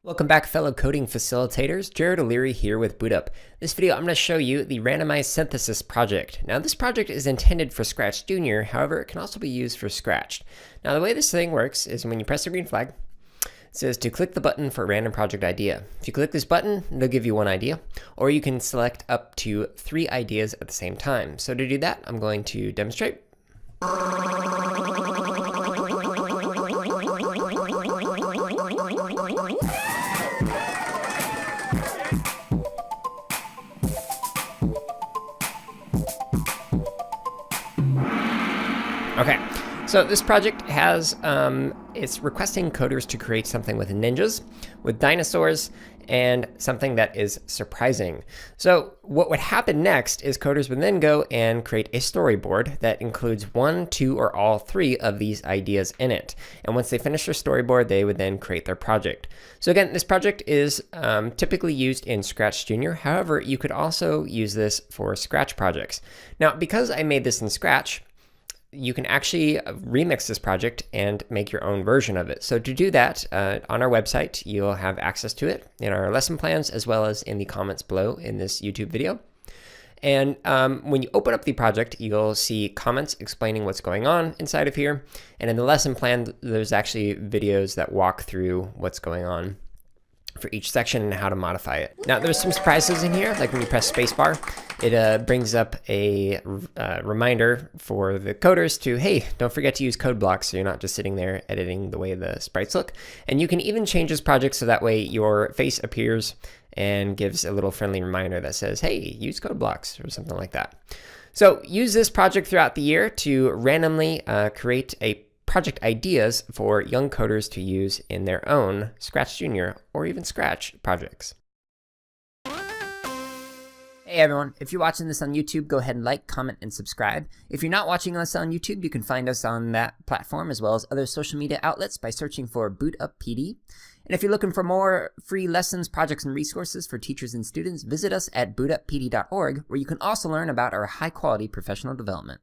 Welcome back, fellow coding facilitators. Jared O'Leary here with BootUp. This video I'm going to show you the randomized synthesis project. Now this project is intended for Scratch Junior, however it can also be used for Scratch. Now the way this thing works is when you press the green flag, it says to click the button for random project idea. If you click this button, it'll give you one idea, or you can select up to 3 ideas at the same time. So to do that, I'm going to demonstrate. Okay, so this project has, it's requesting coders to create something with ninjas, with dinosaurs, and something that is surprising. So what would happen next is coders would then go and create a storyboard that includes 1, 2, or all 3 of these ideas in it. And once they finish their storyboard, they would then create their project. So again, this project is typically used in Scratch Junior. However, you could also use this for Scratch projects. Now, because I made this in Scratch, you can actually remix this project and make your own version of it. So to do that, on our website, you'll have access to it in our lesson plans, as well as in the comments below in this YouTube video. And when you open up the project, you'll see comments explaining what's going on inside of here. And in the lesson plan, there's actually videos that walk through what's going on for each section and how to modify it. Now there's some surprises in here, like when you press spacebar, it brings up a reminder for the coders to, hey, don't forget to use code blocks so you're not just sitting there editing the way the sprites look. And you can even change this project so that way your face appears and gives a little friendly reminder that says, hey, use code blocks or something like that. So use this project throughout the year to randomly create a project ideas for young coders to use in their own Scratch Junior or even Scratch projects. Hey everyone, if you're watching this on YouTube, go ahead and like, comment, and subscribe. If you're not watching us on YouTube, you can find us on that platform as well as other social media outlets by searching for BootUp PD. And if you're looking for more free lessons, projects, and resources for teachers and students, visit us at bootuppd.org, where you can also learn about our high-quality professional development.